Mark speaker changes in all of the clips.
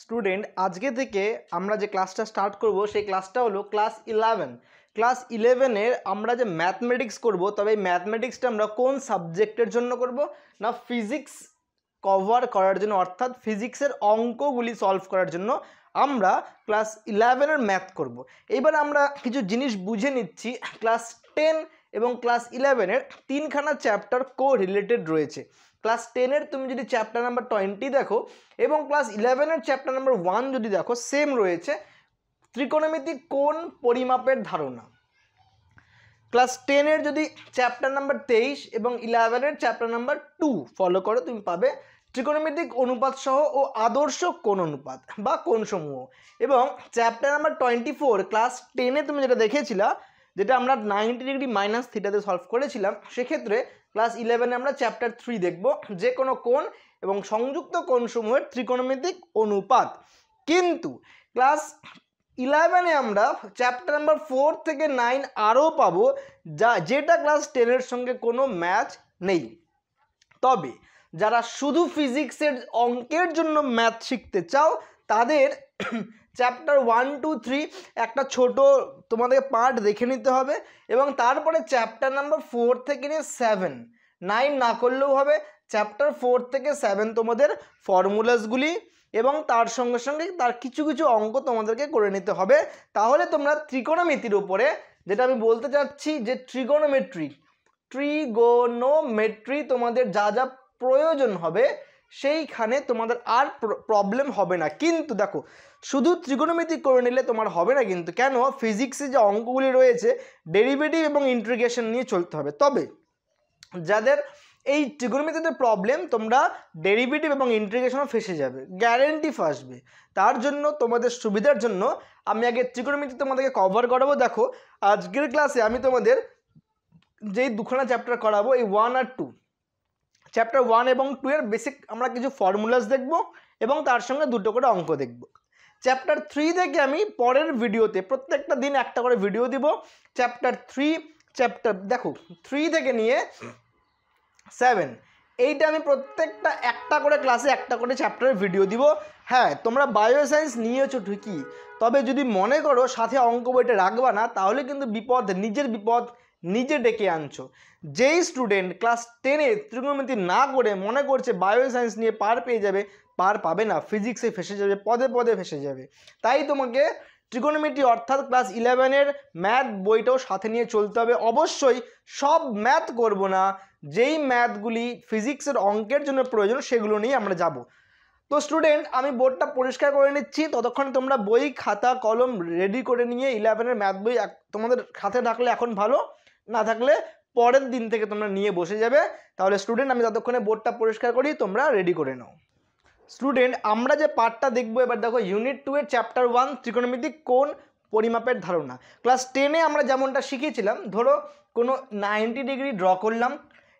Speaker 1: Student আজকে থেকে আমরা যে ক্লাসটা স্টার্ট করব সেই ক্লাসটা হলো ক্লাস 11। ক্লাস 11-এর আমরা যে ম্যাথমেটিক্স করব, তবে এই ম্যাথমেটিক্সটা আমরা কোন সাবজেক্টের জন্য করব না ফিজিক্স কভার করার জন্য, অর্থাৎ ফিজিক্সের অঙ্কগুলি সলভ করার জন্য আমরা ক্লাস 11-এর ম্যাথ করব। এবার আমরা কিছু জিনিস বুঝে নিচ্ছি। ক্লাস 10 এবং ক্লাস 11-এর তিনখানা চ্যাপ্টার কো রিলেটেড রয়েছে। ক্লাস 10-এর তুমি যদি চ্যাপ্টার নাম্বার 20 দেখো এবং ক্লাস 11-এর চ্যাপ্টার নাম্বার 1 যদি দেখো, সেম রয়েছে ত্রিকোণমিতিক কোণ পরিমাপের ধারণা। ক্লাস 10-এর যদি চ্যাপ্টার নাম্বার 23 এবং 11-এর চ্যাপ্টার নাম্বার 2 ফলো করো, তুমি পাবে ত্রিকোণমিতিক অনুপাত সহ ও আদর্শ কোণ অনুপাত বা কোণসমূহ। এবং চ্যাপ্টার নাম্বার 24 ক্লাস 10-এ তুমি যেটা দেখেছিলা, যেটা আমরা 90 ডিগ্রি মাইনাস থিটাতে সলভ করেছিলাম, সেক্ষেত্রে ক্লাস 11-এ আমরা চ্যাপ্টার 3 দেখব, যে কোনো কোণ এবং সংযুক্ত কোণসমূহের ত্রিকোণমিতিক অনুপাত। কিন্তু ক্লাস 11-এ আমরা চ্যাপ্টার নাম্বার 4 থেকে 9 আরও পাবো, যেটা ক্লাস 10-এর সঙ্গে কোনো ম্যাচ নেই। তবে যারা শুধু ফিজিক্সের অঙ্কের জন্য ম্যাথ শিখতে চাও, তাদের চ্যাপ্টার 1, 2, 3 একটা ছোট তোমাদের পার্ট দেখে নিতে হবে এবং তারপরে চ্যাপ্টার নাম্বার 4 থেকে নিয়ে 7, 9 না করলেও হবে। চ্যাপ্টার 4 থেকে 7 তোমাদের ফর্মুলাসগুলি এবং তার সঙ্গে সঙ্গে তার কিছু কিছু অঙ্ক তোমাদেরকে করে নিতে হবে। তাহলে তোমরা ত্রিকোণমিতির উপরে, যেটা আমি বলতে চাচ্ছি যে ট্রিগোনোমেট্রি তোমাদের যা যা প্রয়োজন হবে, সেইখানে তোমাদের আর প্রবলেম হবে না। কিন্তু দেখো, শুধু ত্রিকোণমিতি করে নিলে তোমার হবে না। কিন্তু কেন? ফিজিক্সে যে অঙ্কগুলি রয়েছে ডেরিভেটিভ এবং ইন্টিগ্রেশন নিয়ে চলতে হবে। তবে যাদের এই ত্রিকোণমিতিতে প্রবলেম, তোমরা ডেরিভেটিভ এবং ইন্টিগ্রেশনও ফেসে যাবে, গ্যারেন্টি ফাসবে। তার জন্য তোমাদের সুবিধার জন্য আমি আগে ত্রিকোণমিতি তোমাদেরকে কভার করাবো। দেখো, আজকের ক্লাসে আমি তোমাদের যেই দুখানা চ্যাপ্টার করাবো, এই 1 আর 2, চ্যাপ্টার 1 এবং 2 এর বেসিক আমরা কিছু ফর্মুলাস দেখব এবং তার সঙ্গে দুটো করে অঙ্ক দেখব। চ্যাপ্টার 3 থেকে আমি পরের ভিডিওতে প্রত্যেকটা দিন একটা করে ভিডিও দিব। চ্যাপ্টার 3 থেকে নিয়ে 7, এইটা আমি প্রত্যেকটা একটা করে ক্লাসে একটা করে চ্যাপ্টারের ভিডিও দিব। হ্যাঁ, তোমরা বায়ো সায়েন্স নিয়েছো ঠিকই, তবে যদি মনে করো সাথে অঙ্ক বইটা রাখবা না, তাহলে কিন্তু নিজের বিপদ নিজে ডেকে আনছো। যেই স্টুডেন্ট ক্লাস 10-এ ত্রিকোণমিতি না করে মনে করছে বায়ো সায়েন্স নিয়ে পার পেয়ে যাবে, পার পাবে না, ফিজিক্সে ফেসে যাবে, পদে পদে ফেসে যাবে। তাই তোমাকে ত্রিকোণমিতি অর্থাৎ ক্লাস 11-এর ম্যাথ বইটাও সাথে নিয়ে চলতে হবে। অবশ্যই সব ম্যাথ করব না, যেই ম্যাথগুলি ফিজিক্সের অঙ্কের জন্য প্রয়োজন সেগুলো নিয়ে আমরা যাব। তো স্টুডেন্ট, আমি বোর্ডটা পরিষ্কার করে নিচ্ছি, ততক্ষণ তোমরা বই খাতা কলম রেডি করে নিয়ে 11-এর ম্যাথ বই তোমাদের সাথে থাকলে এখন ভালো, না থাকলে পরের দিন থেকে তোমরা নিয়ে বসে যাবে। তাহলে স্টুডেন্ট, আমি ততক্ষণে বোর্ডটা পরিষ্কার করি, তোমরা রেডি করে নাও। স্টুডেন্ট, আমরা যে পার্টটা দেখবো এবার দেখো, ইউনিট 2 এর চ্যাপ্টার 1 ত্রিকোণমিতিক কোণ পরিমাপের ধারণা। ক্লাস 10-এ আমরা যেমনটা শিখেছিলাম, ধরো কোনো 90 ডিগ্রি ড্র করলাম,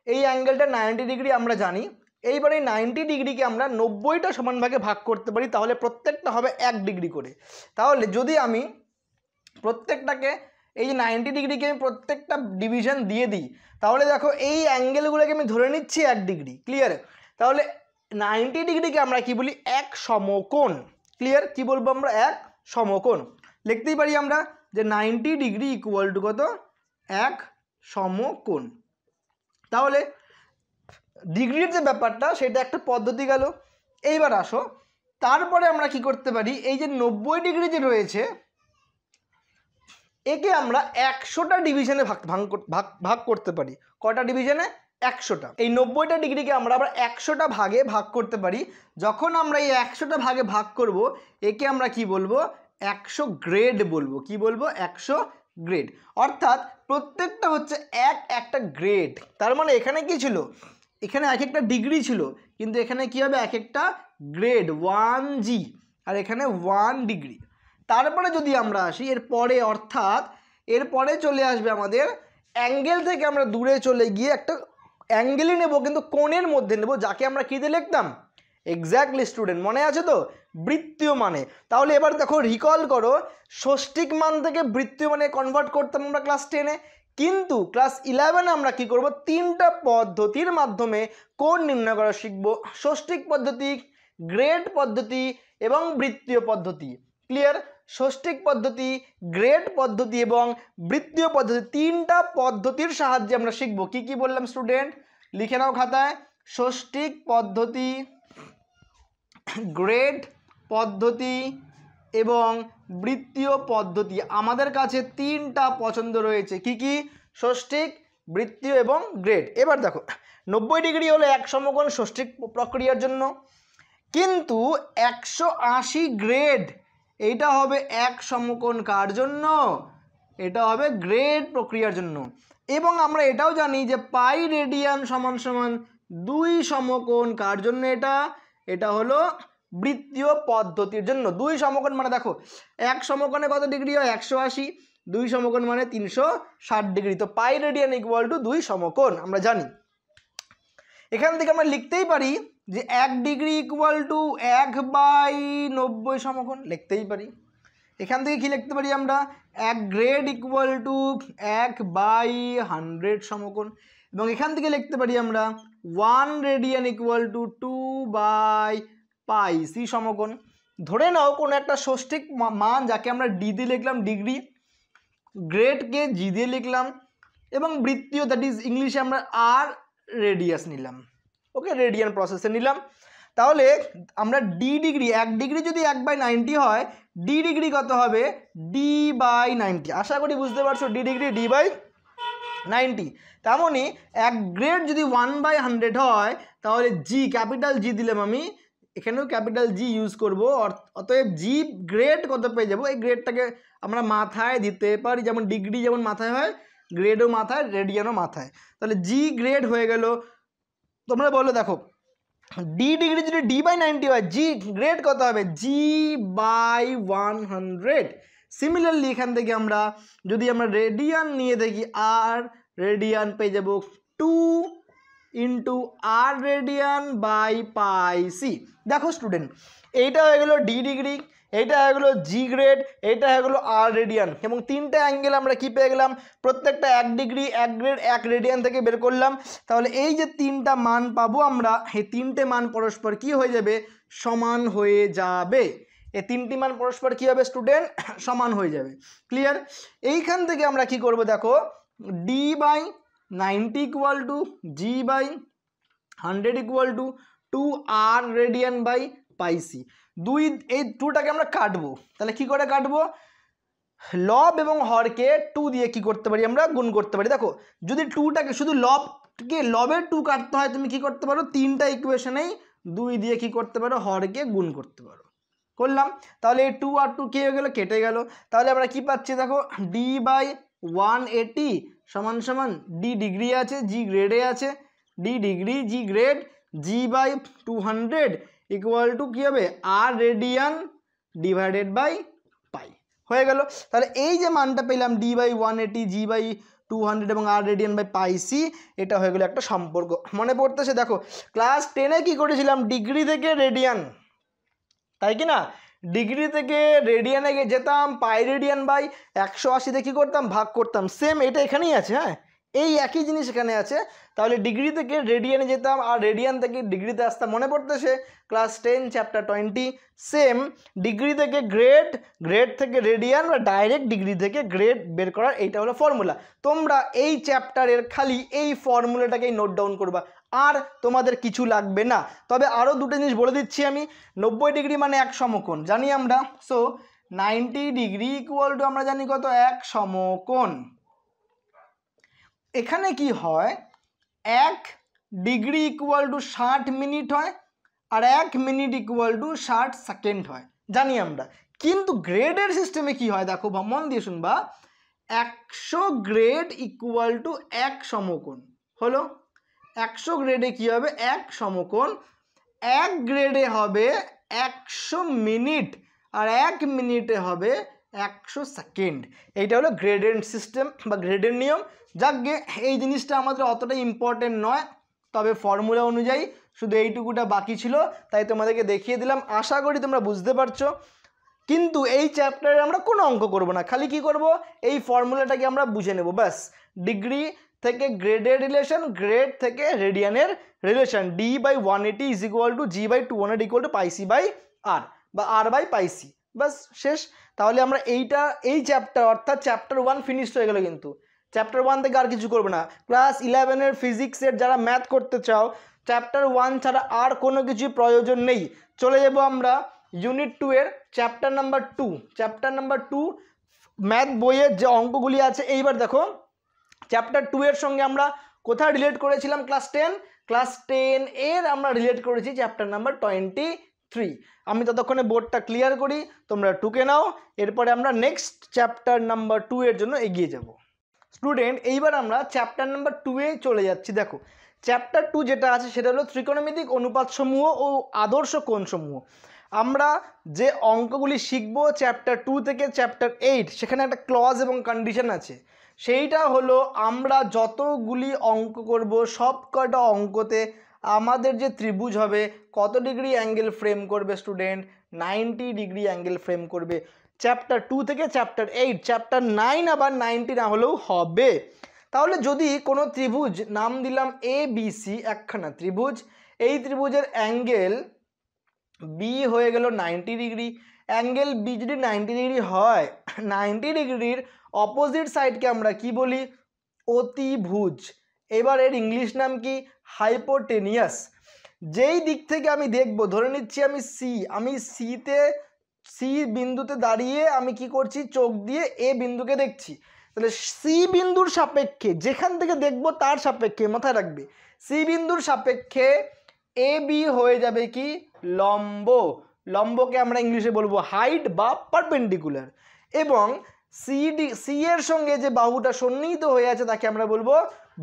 Speaker 1: এই অ্যাঙ্গেলটা 90 ডিগ্রি আমরা জানি। এইবার এই 90 ডিগ্রিকে আমরা 90টা সমান ভাগে ভাগ করতে পারি, তাহলে প্রত্যেকটা হবে 1 ডিগ্রি করে। তাহলে যদি আমি প্রত্যেকটাকে, এই যে 90 ডিগ্রিকে আমি প্রত্যেকটা ডিভিশন দিয়ে দিই, তাহলে দেখো এই অ্যাঙ্গেলগুলোকে আমি ধরে নিচ্ছি 1 ডিগ্রি। ক্লিয়ার? তাহলে 90 ডিগ্রিকে আমরা কি বলি? এক সমকোণ। ক্লিয়ার? কি বলবো আমরা? এক সমকোণ। লিখতেই পারি আমরা যে 90 ডিগ্রি ইকুয়াল টু কত? এক সমকোণ। তাহলে ডিগ্রির যে ব্যাপারটা, সেটা একটা পদ্ধতি গেল। এইবার আসো, তারপরে আমরা কি করতে পারি? এই যে 90 ডিগ্রি যে রয়েছে, একে আমরা 100টা ডিভিশনে ভাগ করতে পারি। কটা ডিভিশনে? 100টা। এই 90টা ডিগ্রিকে আমরা আবার 100টা ভাগে ভাগ করতে পারি। যখন আমরা এই 100টা ভাগে ভাগ করব, একে আমরা কি বলবো? 100 গ্রেড বলবো। কি বলবো? 100 গ্রেড। অর্থাৎ প্রত্যেকটা হচ্ছে একটা গ্রেড। তার মানে এখানে কি ছিল? এখানে এক একটা ডিগ্রি ছিল, কিন্তু এখানে কি হবে? এক একটা গ্রেড, 1G, আর এখানে 1 ডিগ্রি। তারপরে যদি আমরা আসি এরপরে, অর্থাৎ এরপরে চলে আসবে আমাদের অ্যাঙ্গেল থেকে আমরা দূরে চলে গিয়ে একটা অ্যাঙ্গেলই নেব, কিন্তু কোণের মধ্যে নেব, যাকে আমরা কী দিয়ে লিখতাম? এক্স্যাক্টলি স্টুডেন্ট, মনে আছে তো? বৃত্তীয় মানে। তাহলে এবার দেখো, রিকল করো, ষষ্ঠিক মান থেকে বৃত্তীয় মানে কনভার্ট করতাম আমরা ক্লাস 10-এ। কিন্তু ক্লাস 11-এ আমরা কি করব? 3টা পদ্ধতির মাধ্যমে কোণ নির্ণয় করা শিখব। ষষ্ঠিক পদ্ধতি, গ্রেড পদ্ধতি এবং বৃত্তীয় পদ্ধতি। ক্লিয়ার? ষষ্ঠিক পদ্ধতি, গ্রেড পদ্ধতি এবং বৃত্তীয় পদ্ধতি, তিনটা পদ্ধতির সাহায্যে আমরা শিখব। কি কি বললাম স্টুডেন্ট? লিখে নাও খাতায়। ষষ্ঠিক পদ্ধতি, গ্রেড পদ্ধতি এবং বৃত্তীয় পদ্ধতি। আমাদের কাছে তিনটা পছন্দ রয়েছে। কি কি? ষষ্ঠিক, বৃত্তীয় এবং গ্রেড। এবার দেখো 90 ডিগ্রি হলো এক সমকোণ ষষ্ঠিক প্রক্রিয়ার জন্য, কিন্তু 180 গ্রেড এইটা হবে এক সমকোণ কার জন্য? এটা হবে গ্রেড প্রক্রিয়ার জন্য। এবং আমরা এটাও জানি যে পাই রেডিয়ান সমান সমান 2 সমকোণ কার জন্য? এটা হলো বৃত্তীয় পদ্ধতির জন্য। 2 সমকোণ মানে দেখো এক সমকোণে কত ডিগ্রি হয়? 180, 2 সমকোণ মানে 360 ডিগ্রি। তো পাই রেডিয়ান ইকুয়াল টু 2 সমকোণ আমরা জানি। এখান থেকে আমরা লিখতেই পারি যে 1 ডিগ্রি ইকুয়াল টু 1/90 সমকোণ, লিখতেই পারি। এখান থেকে কি লিখতে পারি আমরা? 1 গ্রেড ইকুয়াল টু 1/100 সমকোণ। এবং এখান থেকে লিখতে পারি আমরা 1 রেডিয়ান ইকুয়াল টু 2/πc সমকোণ। ধরে নাও কোনো একটা ষষ্ঠিক মান যাকে আমরা ডি দিয়ে লিখলাম ডিগ্রি, গ্রেডকে জি দিয়ে লিখলাম, এবং বৃত্তীয় দ্যাট ইজ ইংলিশে আমরা আর রেডিয়াস নিলাম। ওকে, রেডিয়ান প্রসেসে নিলাম। তাহলে আমরা ডি ডিগ্রি, 1 ডিগ্রি যদি 1/90 হয়, ডি ডিগ্রি কত হবে? d/90। আশা করি বুঝতে পারছো, ডি ডিগ্রি d/90। তেমনই 1 গ্রেড যদি 1/100 হয়, তাহলে জি, ক্যাপিটাল জি দিলাম আমি, এখানেও ক্যাপিটাল জি ইউজ করব। অতএব জি গ্রেড কত পেয়ে যাবো? এই গ্রেডটাকে আমরা মাথায় দিতে পারি, যেমন ডিগ্রি যেমন মাথায় হয়, গ্রেডও মাথায়, রেডিয়ানও মাথায়। তাহলে জি গ্রেড হয়ে গেল। তোমরা বলো, দেখো ডি ডিগ্রি যদি d/90 হয়, জি গ্রেড কত হবে? g/100। সিমিলারলি এখান থেকে আমরা যদি আমরা রেডিয়ান নিয়ে দেখি, আর রেডিয়ান পেয়ে যাব 2 into R radian by πc। দেখো স্টুডেন্ট, এইটা হয়ে গেল ডি ডিগ্রি, এইটা হয়ে গেলো জি গ্রেড, এইটা হয়ে গেলো আর রেডিয়ান। এবং তিনটা অ্যাঙ্গেল আমরা কি পেয়ে গেলাম? প্রত্যেকটা 1 ডিগ্রি, 1 গ্রেড, 1 রেডিয়ান থেকে বের করলাম। তাহলে এই যে তিনটা মান পাবো আমরা, এই তিনটে মান পরস্পর কি হয়ে যাবে? সমান হয়ে যাবে। এই তিনটি মান পরস্পর কি হবে স্টুডেন্ট? সমান হয়ে যাবে। ক্লিয়ার? এইখান থেকে আমরা কি করব? দেখো d/90 equal to g/100 equal to 2r radian by πc। এই 2টাকে আমরা কাটবো। তাহলে কি করে কাটবো? লব এবং হরকে 2 দিয়ে কি করতে পারি? আমরা গুণ করতে পারি। দেখো যদি 2টাকে শুধু লবের 2 কাটতে হয়, তুমি কি করতে পারো? তিনটা ইকুয়েশনেই 2 দিয়ে কি করতে পারো? হরকে গুণ করতে পারো। করলাম। তাহলে এই 2 আর 2 কি হয়ে গেল? কেটে গেল। তাহলে আমরা কি পাচ্ছি? দেখো d/180 সমান সমান ডি ডিগ্রি আছে, জি গ্রেডে আছে, ডি ডিগ্রি জি গ্রেড, g/200 ইকুয়াল টু কি হবে? আর রেডিয়ান ডিভাইডেড বাই পাই হয়ে গেল। তাহলে এই যে মানটা পেলাম d/180, g/200 এবং আর রেডিয়ান বাই πc, এটা হয়ে গেল একটা সম্পর্ক। মনে পড়তেছে? দেখো ক্লাস 10-এ কি করেছিলাম? ডিগ্রি থেকে রেডিয়ান, তাই কি না? ডিগ্রি থেকে রেডিয়ানে যেতাম, পাই রেডিয়ান বাই 180 কি করতাম? ভাগ করতাম। সেম এটা এখানেই আছে। হ্যাঁ, এই একই জিনিস এখানে আছে। তাহলে ডিগ্রি থেকে রেডিয়ানে যেতাম আর রেডিয়ান থেকে ডিগ্রিতে আসতাম। মনে পড়তেছে? Class 10 chapter 20। সেম ডিগ্রি থেকে গ্রেড, গ্রেড থেকে রেডিয়ান বা ডাইরেক্ট ডিগ্রি থেকে গ্রেড বের করার এইটা হলো ফর্মুলা। তোমরা এই চ্যাপ্টারের খালি এই ফর্মুলাটাকেই নোট ডাউন করবা, আর তোমাদের কিছু লাগবে না। তবে আরও দুটো জিনিস বলে দিচ্ছি আমি। 90 ডিগ্রি মানে এক সমকোণ জানি আমরা। সো 90 ডিগ্রি ইকুয়াল টু আমরা জানি কত? এক সমকোণ। এখানে কি হয়? 1 ডিগ্রি ইকুয়াল টু 60 মিনিট হয়, আর 1 মিনিট ইকুয়াল টু 60 সেকেন্ড হয়, জানি আমরা। কিন্তু গ্রেডের সিস্টেমে কি হয়? দেখো মন দিয়ে শুনবা। 100 গ্রেড ইকুয়াল টু এক সমকোণ হলো। 100 গ্রেডে কি হবে? এক সমকোণ। 1 গ্রেডে হবে 100 মিনিট, আর 1 মিনিটে হবে 100 সেকেন্ড। এইটা হলো গ্রেডের সিস্টেম বা গ্রেডের নিয়ম। যাকগে, এই জিনিসটা আমাদের অতটা ইম্পর্টেন্ট নয়, তবে ফর্মুলা অনুযায়ী শুধু এইটুকুটা বাকি ছিল, তাই তোমাদেরকে দেখিয়ে দিলাম। আশা করি তোমরা বুঝতে পারছো। কিন্তু এই চ্যাপ্টারে আমরা কোনো অঙ্ক করব না, খালি কি করব? এই ফর্মুলাটাকে আমরা বুঝে নেব ব্যাস। ডিগ্রি থেকে গ্রেডের রিলেশন, গ্রেড থেকে রেডিয়ানের relation, d/180 is equal to g/200 equal to πc/r। বা আর বাই পাই সি, বাস শেষ। তাহলে আমরা এই চ্যাপ্টার অর্থাৎ চ্যাপ্টার 1 ফিনিশ হয়ে গেল। কিন্তু চ্যাপ্টার 1 থেকে আর কিছু করবে না। ক্লাস 11-এর ফিজিক্সের যারা ম্যাথ করতে চাও, চ্যাপ্টার 1 ছাড়া আর কোনো কিছু প্রয়োজন নেই। চলে যাব আমরা ইউনিট 2 এর chapter number 2। Chapter number 2 math বইয়ের যে অঙ্কগুলি আছে, এইবার দেখো চ্যাপ্টার 2 এর সঙ্গে আমরা কোথায় রিলেট করেছিলাম? ক্লাস 10 এর আমরা রিলেট করেছি চ্যাপ্টার নাম্বার 23। আমি ততক্ষণে বোর্ডটা ক্লিয়ার করি, তোমরা টুকে নাও, এরপরে আমরা নেক্সট চ্যাপ্টার নাম্বার 2 এর জন্য এগিয়ে যাব। স্টুডেন্ট, এইবার আমরা চ্যাপ্টার নাম্বার 2 এ চলে যাচ্ছি। দেখো চ্যাপ্টার 2 যেটা আছে সেটা হলো ত্রিকোণমিতিক অনুপাতসমূহ ও আদর্শ কোণসমূহ। আমরা যে অঙ্কগুলি শিখব চ্যাপ্টার 2 থেকে চ্যাপ্টার 8, সেখানে একটা ক্লজ এবং কন্ডিশন আছে। সেইটা হলো আমরা যতগুলি অঙ্ক করব সব কটা অঙ্কতে আমাদের যে ত্রিভুজ হবে কত ডিগ্রি অ্যাঙ্গেল ফ্রেম করবে স্টুডেন্ট? 90 ডিগ্রি অ্যাঙ্গেল ফ্রেম করবে। চ্যাপ্টার 2 থেকে চ্যাপ্টার 8, চ্যাপ্টার 9 আবার 90 না হলেও হবে। তাহলে যদি কোনো ত্রিভুজ নাম দিলাম ABC, একখানা ত্রিভুজ, এই ত্রিভুজের অ্যাঙ্গেল বি হয়ে গেল 90 ডিগ্রি। অ্যাঙ্গেল বি যদি 90 ডিগ্রি হয়, 90 ডিগ্রির অপোজিট সাইডকে আমরা কি বলি? অতিভুজ। এবার এর ইংলিশ নাম কি? হাইপোটেনিয়াস। যেই দিক থেকে আমি দেখব, ধরে নিচ্ছি আমি সি বিন্দুতে দাঁড়িয়ে আমি কি করছি? চোখ দিয়ে এ বিন্দুকে দেখছি। তাহলে সি বিন্দুর সাপেক্ষে যেখান থেকে দেখব তার সাপেক্ষে, মাথায় রাখবে, সি বিন্দুর সাপেক্ষে এ বি হয়ে যাবে কি? লম্ব। লম্বকে আমরা ইংলিশে বলবো হাইট বা পারপেন্ডিকুলার। এবং সি এর সঙ্গে যে বাহুটা সন্নিহিত হয়ে আছে তাকে আমরা বলবো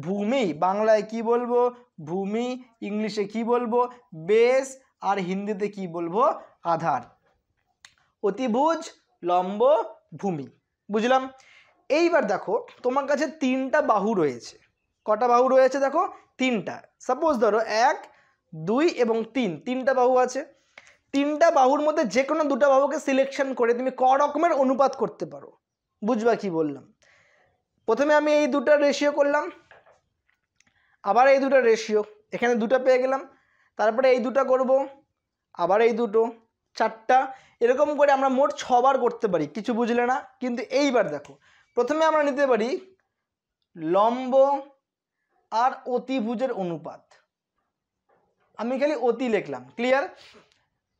Speaker 1: ভূমি। বাংলায় কি বলবো? ভূমি। ইংলিশে কি বলবো? বেস। আর হিন্দিতে কি বলবো? আধার। অতিভুজ, লম্ব, ভূমি। বুঝলাম? এইবার দেখো তোমার কাছে 3টা বাহু রয়েছে। কটা বাহু রয়েছে? দেখো 3টা। সাপোজ ধরো 1, 2 এবং 3, 3টা বাহু আছে। 3টা বাহুর মধ্যে যে কোনো 2টা বাহুকে সিলেকশন করে তুমি ক রকমের অনুপাত করতে পারো। বুঝবা কি বললাম? প্রথমে আমি এই 2টা রেশিও করলাম, আবার এই 2টা রেশিও, এখানে 2টা পেয়ে গেলাম, তারপরে এই 2টা করব, আবার এই 2টো, 4টা, এরকম করে আমরা মোট 6 বার করতে পারি। কিছু বুঝলে না? কিন্তু এইবার দেখো প্রথমে আমরা নিতে পারি লম্ব আর অতিভুজের অনুপাত। আমি খালি অতি লিখলাম। ক্লিয়ার?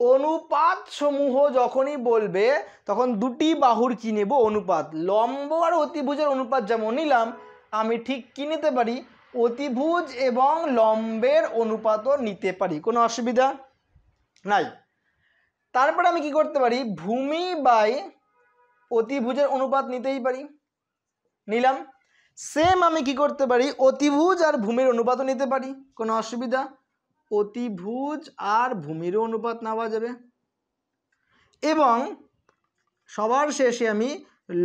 Speaker 1: অনুপাত সমূহ যখনই বলবে তখন 2টি বাহুর কি নেব? অনুপাত। লম্ব আর অতিভুজের অনুপাত যেমন নিলাম, আমি ঠিক কি নিতে পারি? অতিভুজ এবং লম্বের অনুপাতও নিতে পারি। কোনো অসুবিধা নাই। তারপরে আমি কি করতে পারি? ভূমি বাই অতিভুজের অনুপাত নিতেই পারি। নিলাম। সেম আমি কি করতে পারি? অতিভুজ আর ভূমির অনুপাতও নিতে পারি। কোনো অসুবিধা? অতিভুজ আর ভূমিরও অনুপাত নেওয়া যাবে। এবং সবার শেষে আমি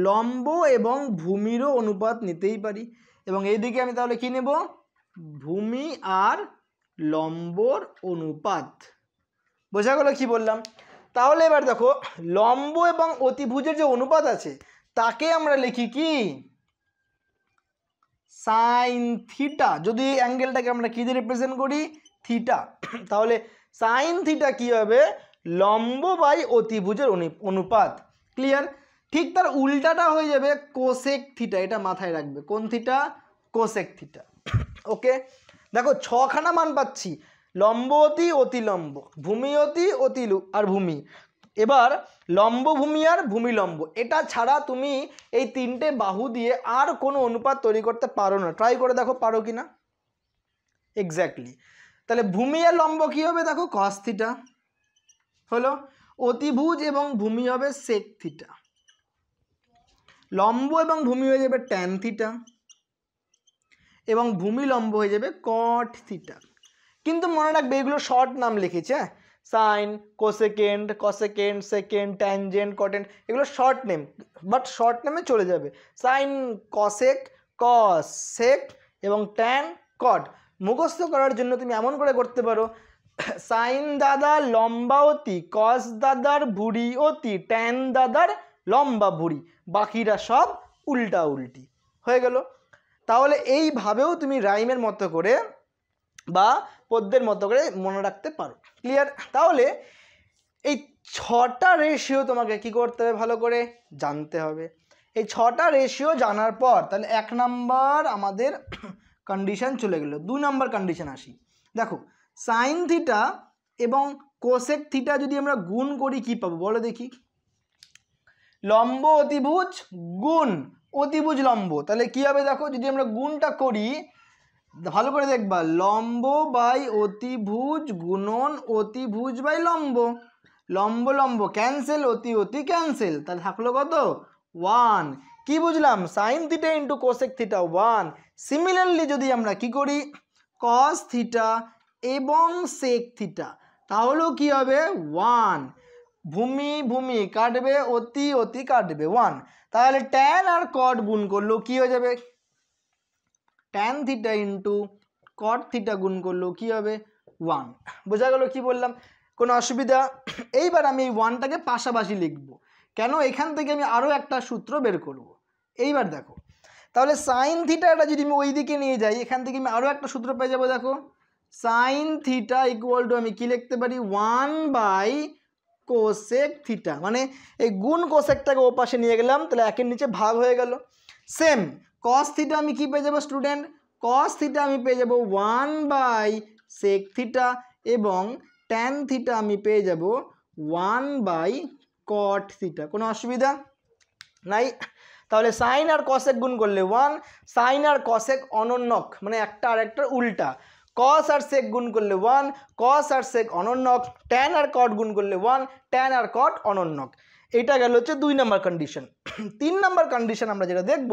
Speaker 1: লম্ব এবং ভূমিরও অনুপাত নিতেই পারি। এবং এইদিকে আমি তাহলে কি নেব? ভূমি আর লম্বর অনুপাত। বোঝা গেল কি বললাম? তাহলে এবার দেখো লম্ব এবং অতিভুজের যে অনুপাত আছে তাকে আমরা লিখি কি? Sine theta. যদি অ্যাঙ্গেলটাকে আমরা কি দিয়ে রিপ্রেজেন্ট করি? থিটা। তাহলে সাইন থিটা কি হবে? লম্ব বাই অতিভুজের অনুপাত। ক্লিয়ার? ঠিক তার উল্টাটা হয়ে যাবে কোসেক থিটা। এটা মাথায় রাখবে। কোন থিটা? Cosec theta. ওকে, দেখো 6খানা মান পাচ্ছি। লম্ব অতি, অতিলম্ব, ভূমি অতি, আর ভূমি। এবার লম্ব ভূমি আর ভূমি লম্ব, এটা ছাড়া তুমি এই 3টে বাহু দিয়ে আর কোনো অনুপাত তৈরি করতে পারো না। ট্রাই করে দেখো পারো কি না। এক্স্যাক্টলি। তাহলে ভূমি আর লম্ব কি হবে? দেখো কস থিটা হলো। অতিভুজ এবং ভূমি হবে সেক থিটা। লম্ব এবং ভূমি হয়ে যাবে ট্যান থিটা। এবং ভূমি লম্ব হয়ে যাবে কট থিটা। কিন্তু মনে রাখবে এগুলো শর্ট নাম লিখেছে। সাইন, কোসেকেন্ড, সেকেন্ড, ট্যানজেন্ট, কটেন্ট, এগুলো শর্ট নেম। বাট শর্ট নেমে চলে যাবে। সাইন কসেক, কস সেক এবং ট্যান কট। মুখস্থ করার জন্য তুমি এমন করে করতে পারো, সাইন দাদা লম্বা অতি, কস দাদার ভুড়ি অতি, ট্যান দাদার লম্বা ভুড়ি, বাকিরা সব উল্টা উল্টি হয়ে গেল। তাহলে এইভাবেও তুমি রাইমের মতো করে বা পদ্যের মতো করে মনে রাখতে পারো। ক্লিয়ার? তাহলে এই 6টা রেশিও তোমাকে কি করতে হবে, ভালো করে জানতে হবে। এই 6টা রেশিও জানার পর তাহলে 1 নাম্বার আমাদের কন্ডিশন চলে গেল। 2 নাম্বার কন্ডিশন আসি। দেখো সাইন থিটা এবং কোসেক থিটা যদি আমরা গুণ করি কি পাবো বলো দেখি? লম্ব অতিভুজ গুণ অতিভুজ লম্ব, তাহলে কি হবে দেখো যদি আমরা গুণটা করি, ভালো করে দেখবা, লম্ব বাই অতিভুজ গুণন অতিভুজ বাই লম্ব, লম্ব লম্ব ক্যান্সেল, অতি অতি ক্যান্সেল, তাহলে থাকলো কত 1। কি বুঝলাম? Sine theta into cosec theta 1। Similarly যদি আমরা কি করি কস থিটা এবং সেক থিটা, তাহলেও কি হবে 1। ভূমি ভূমি কাটবে, অতি অতি কাটবে 1। তাহলে ট্যান আর কট গুণ করলেও কি হয়ে যাবে, tan theta into cot theta গুণ করলেও কি হবে 1। বোঝা গেল কি বললাম? কোনো অসুবিধা? এইবার আমি এই 1টাকে পাশাপাশি লিখব, কেন এখান থেকে আমি আরও একটা সূত্র বের করব। এইবার দেখো তাহলে সাইন থিটাটা যদি আমি ওই দিকে নিয়ে যাই, এখান থেকে আমি আরও একটা সূত্র পেয়ে যাবো। দেখো সাইন থিটা ইকুয়াল টু আমি কি লিখতে পারি 1 বাই কোসেক থিটা, মানে এই গুণ কোসেকটাকে ও পাশে নিয়ে গেলাম, তাহলে একের নিচে ভাগ হয়ে গেল। সেম কস থিটা আমি কি পেয়ে যাবো স্টুডেন্ট, কস থিটা আমি পেয়ে যাবো 1 বাই সেক থিটা, এবং ট্যান থিটা আমি পেয়ে যাব 1 বাই কট থিটা। কোনো অসুবিধা নাই? তাহলে সাইন আর কসেক গুণ করলে 1, সাইন আর কসেক অনন্যক মানে একটা আর একটার উল্টা, কস আর সেক গুণ করলে 1, কস আর সেক অনন্যক, ট্যান আর কট গুণ করলে 1, ট্যান আর কট অনন্যক। এটা গেল হচ্ছে 2 নাম্বার কন্ডিশন। 3 নাম্বার কন্ডিশন আমরা যেটা দেখব,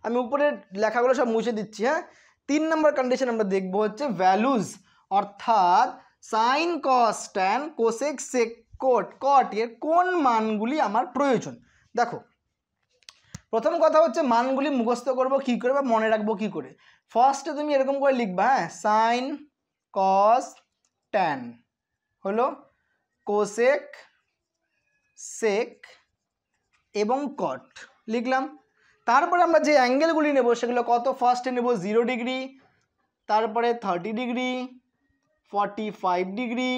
Speaker 1: আমি উপরে লেখাগুলো সব মুছে দিচ্ছি, হ্যাঁ। 3 নাম্বার কন্ডিশন আমরা দেখব হচ্ছে ভ্যালুজ, অর্থাৎ sine cos tan cosec sec cot cot এর কোন মানগুলি আমার প্রয়োজন। দেখো প্রথম কথা হচ্ছে মানগুলি মুখস্থ করব কি করে বা মনে রাখবো কি করে। ফার্স্টে তুমি এরকম করে লিখবা, হ্যাঁ, সাইন কস ট্যান হলো কোসেক সেক এবং কট লিখলাম। তারপরে আমরা যে অ্যাঙ্গেলগুলি নেব সেগুলো কত, ফার্স্টে নেব 0 ডিগ্রি, তারপরে 30 ডিগ্রি, 45 ডিগ্রি,